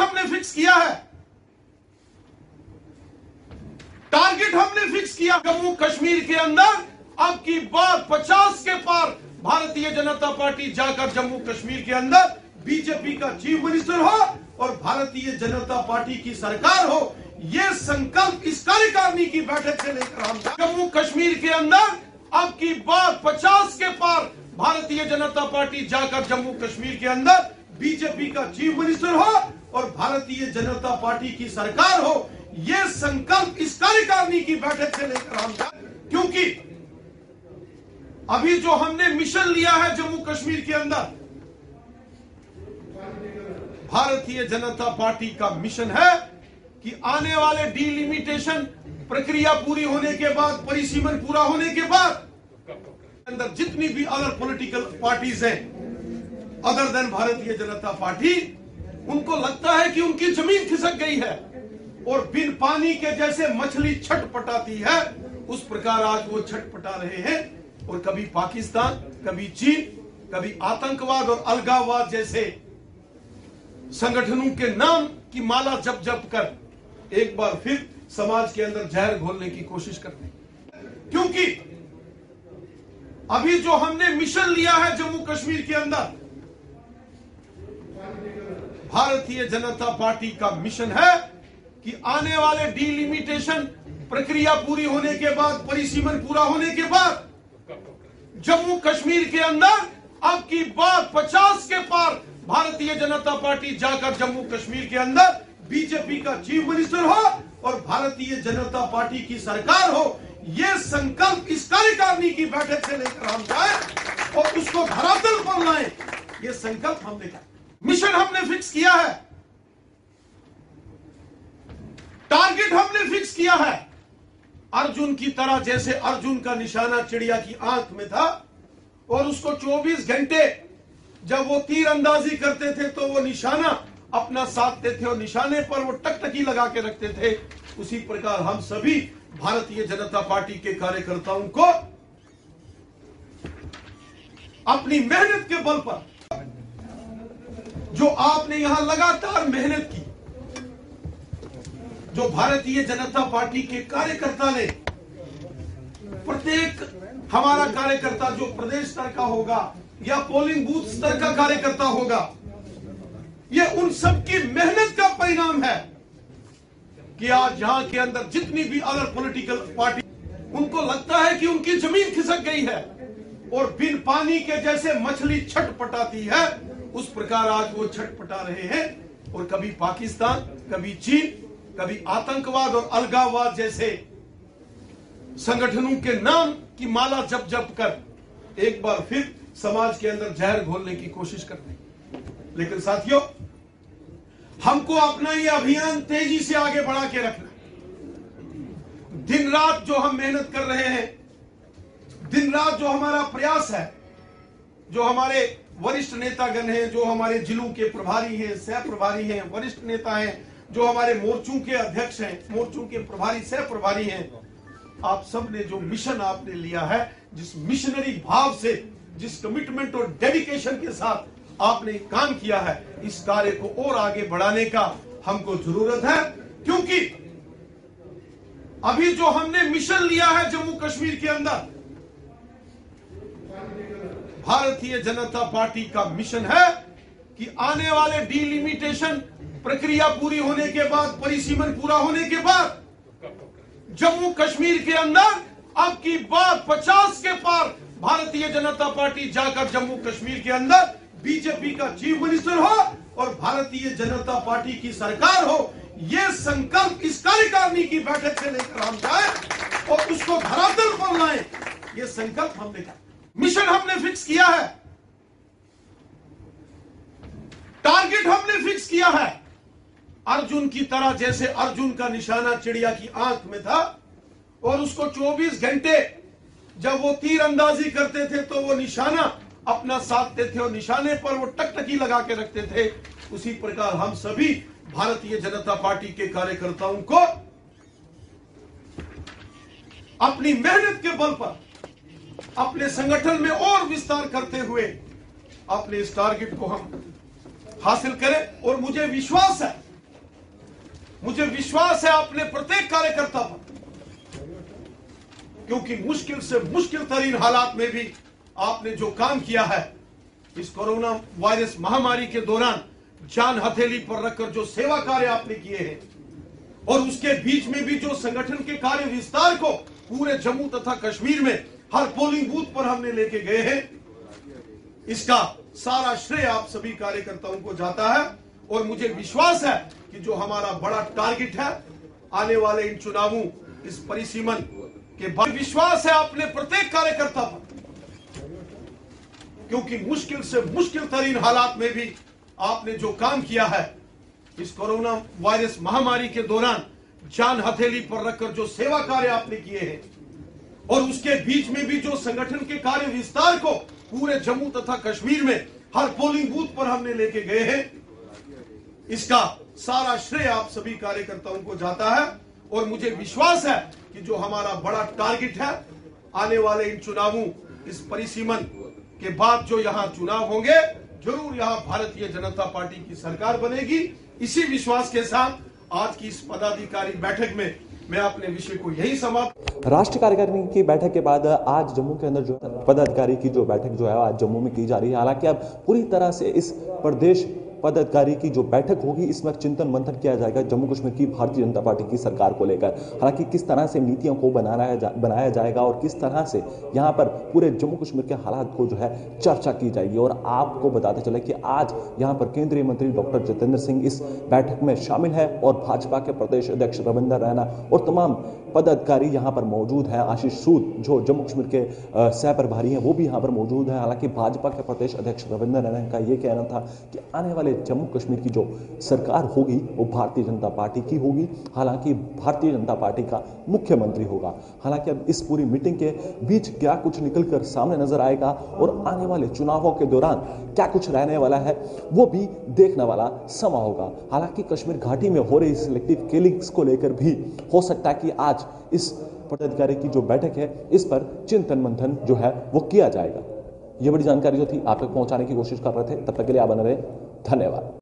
हमने फिक्स किया है, टारगेट हमने फिक्स किया। जम्मू कश्मीर के अंदर अब की बार 50 के पार भारतीय जनता पार्टी जाकर जम्मू कश्मीर के अंदर बीजेपी का चीफ मिनिस्टर हो और भारतीय जनता पार्टी की सरकार हो, ये संकल्प इस कार्यकारिणी की बैठक से लेकर हम जम्मू कश्मीर के अंदर अब की बार 50 के पार भारतीय जनता पार्टी जाकर जम्मू कश्मीर के अंदर बीजेपी का चीफ मिनिस्टर हो और भारतीय जनता पार्टी की सरकार हो, ये संकल्प इस कार्यकारिणी की बैठक से लेकर हम, क्योंकि अभी जो हमने मिशन लिया है जम्मू कश्मीर के अंदर, भारतीय जनता पार्टी का मिशन है कि आने वाले डीलिमिटेशन प्रक्रिया पूरी होने के बाद, परिसीमन पूरा होने के बाद अंदर जितनी भी अदर पॉलिटिकल पार्टीज हैं other than Bharatiya Janata party, उनको लगता है कि उनकी जमीन खिसक गई है और बिन पानी के जैसे मछली छटपटाती है, उस प्रकार आज वो छटपटा रहे हैं। और कभी पाकिस्तान, कभी चीन, कभी आतंकवाद और अलगाववाद जैसे संगठनों के नाम की माला जप जप कर एक बार फिर समाज के अंदर जहर घोलने की कोशिश करते हैं। क्योंकि अभी जो हमने मिशन लिया है जम्मू कश्मीर के अंदर, भारतीय जनता पार्टी का मिशन है कि आने वाले डीलिमिटेशन प्रक्रिया पूरी होने के बाद, परिसीमन पूरा होने के बाद जम्मू कश्मीर के अंदर अब की बार 50 के पार भारतीय जनता पार्टी जाकर जम्मू कश्मीर के अंदर बीजेपी का चीफ मिनिस्टर हो और भारतीय जनता पार्टी की सरकार हो, ये संकल्प इस कार्यकारिणी की बैठक से लेकर हम जाए और उसको धरातल पर लाएं, ये संकल्प हमने किया, मिशन हमने फिक्स किया है, टारगेट हमने फिक्स किया है। अर्जुन की तरह जैसे अर्जुन का निशाना चिड़िया की आंख में था और उसको 24 घंटे जब वो तीर अंदाजी करते थे तो वो निशाना अपना साधते थे और निशाने पर वो टकटकी लगा के रखते थे, उसी प्रकार हम सभी भारतीय जनता पार्टी के कार्यकर्ताओं को अपनी मेहनत के बल पर, जो आपने यहां लगातार मेहनत की, जो भारतीय जनता पार्टी के कार्यकर्ता ने, प्रत्येक हमारा कार्यकर्ता जो प्रदेश स्तर का होगा या पोलिंग बूथ स्तर का कार्यकर्ता होगा, ये उन सबकी मेहनत का परिणाम है कि आज यहां के अंदर जितनी भी अदर पॉलिटिकल पार्टी, उनको लगता है कि उनकी जमीन खिसक गई है और बिन पानी के जैसे मछली छटपटाती है, उस प्रकार आज वो छटपटा रहे हैं। और कभी पाकिस्तान, कभी चीन, कभी आतंकवाद और अलगाववाद जैसे संगठनों के नाम की माला जप जप कर एक बार फिर समाज के अंदर जहर घोलने की कोशिश करते हैं। लेकिन साथियों, हमको अपना ये अभियान तेजी से आगे बढ़ा के रखना है। दिन रात जो हम मेहनत कर रहे हैं, दिन रात जो हमारा प्रयास है, जो हमारे वरिष्ठ नेतागण हैं, जो हमारे जिलों के प्रभारी हैं, सह प्रभारी हैं, वरिष्ठ नेता हैं, जो हमारे मोर्चों के अध्यक्ष हैं, मोर्चों के प्रभारी, सह प्रभारी हैं, आप सब ने जो मिशन आपने लिया है, जिस मिशनरी भाव से, जिस कमिटमेंट और डेडिकेशन के साथ आपने काम किया है, इस कार्य को और आगे बढ़ाने का हमको जरूरत है। क्योंकि अभी जो हमने मिशन लिया है जम्मू कश्मीर के अंदर, भारतीय जनता पार्टी का मिशन है कि आने वाले डीलिमिटेशन प्रक्रिया पूरी होने के बाद, परिसीमन पूरा होने के बाद जम्मू कश्मीर के अंदर अब की बार 50 के पार भारतीय जनता पार्टी जाकर जम्मू कश्मीर के अंदर बीजेपी का चीफ मिनिस्टर हो और भारतीय जनता पार्टी की सरकार हो, ये संकल्प इस कार्यकारिणी की बैठक से लेकर हम जाए और उसको धरातल पर लाएं, ये संकल्प हमने किया, मिशन हमने फिक्स किया है, टारगेट हमने फिक्स किया है। अर्जुन की तरह जैसे अर्जुन का निशाना चिड़िया की आंख में था और उसको 24 घंटे जब वो तीर अंदाजी करते थे तो वो निशाना अपना साधते थे और निशाने पर वो टकटकी लगा के रखते थे, उसी प्रकार हम सभी भारतीय जनता पार्टी के कार्यकर्ताओं को अपनी मेहनत के बल पर अपने संगठन में और विस्तार करते हुए अपने इस टारगेट को हम हासिल करें। और मुझे विश्वास है मुझे विश्वास है अपने प्रत्येक कार्यकर्ता पर, क्योंकि मुश्किल से मुश्किल तरीन हालात में भी आपने जो काम किया है, इस कोरोना वायरस महामारी के दौरान जान हथेली पर रखकर जो सेवा कार्य आपने किए हैं और उसके बीच में भी जो संगठन के कार्य विस्तार को पूरे जम्मू तथा कश्मीर में हर पोलिंग बूथ पर हमने लेके गए हैं, इसका सारा श्रेय आप सभी कार्यकर्ताओं को जाता है। और मुझे विश्वास है कि जो हमारा बड़ा टारगेट है आने वाले इन चुनावों, इस परिसीमन के बाद, विश्वास है अपने प्रत्येक कार्यकर्ता पर, क्योंकि मुश्किल से मुश्किल तरीन हालात में भी आपने जो काम किया है, इस कोरोना वायरस महामारी के दौरान जान हथेली पर रखकर जो सेवा कार्य आपने किए हैं और उसके बीच में भी जो संगठन के कार्य विस्तार को पूरे जम्मू तथा कश्मीर में हर पोलिंग बूथ पर हमने लेके गए हैं, इसका सारा श्रेय आप सभी कार्यकर्ताओं को जाता है। और मुझे विश्वास है कि जो हमारा बड़ा टारगेट है आने वाले इन चुनावों, इस परिसीमन के बाद जो यहां चुनाव होंगे, जरूर यहां भारतीय जनता पार्टी की सरकार बनेगी। इसी विश्वास के साथ आज की इस पदाधिकारी बैठक में मैं अपने विषय को यही समाप्त। राष्ट्रीय कार्यकारिणी की बैठक के बाद आज जम्मू के अंदर जो पदाधिकारी की जो बैठक जो है आज जम्मू में की जा रही है। हालांकि अब पूरी तरह से इस प्रदेश पदाधिकारी की जो बैठक होगी, इसमें चिंतन मंथन किया जाएगा जम्मू कश्मीर की भारतीय जनता पार्टी की सरकार को लेकर। हालांकि किस तरह से नीतियों को बनाया जाएगा और किस तरह से यहां पर पूरे जम्मू कश्मीर के हालात को जो है चर्चा की जाएगी। और आपको बताते चले कि आज यहां पर केंद्रीय मंत्री डॉक्टर जितेंद्र सिंह इस बैठक में शामिल है और भाजपा के प्रदेश अध्यक्ष रविंदर रैना और तमाम पदाधिकारी यहां पर मौजूद हैं। आशीष सूद जो जम्मू कश्मीर के सह प्रभारी हैं वो भी यहां पर मौजूद हैं। हालांकि भाजपा के प्रदेश अध्यक्ष रविंदर रैना का ये कहना था कि आने वाले जम्मू कश्मीर की जो सरकार होगी वो भारतीय जनता पार्टी की होगी। हालांकि भारतीय जनता पार्टी का मुख्यमंत्री होगा। हालांकि अब इस पूरी मीटिंग के बीच क्या कुछ निकलकर सामने नजर आएगा और आने वाले चुनावों के दौरान क्या कुछ रहने वाला है, वो भी देखने वाला समा होगा। हालांकि कश्मीर घाटी में हो रही सिलेक्टिव किलिंग्स को लेकर भी हो सकता है कि आज इस पदाधिकारी की जो बैठक है इस पर चिंतन मंथन जो है वो किया जाएगा। ये बड़ी जानकारी जो थी आप तक पहुंचाने की कोशिश कर रहे थे। तब तक के लिए आप बने रहे। धन्यवाद।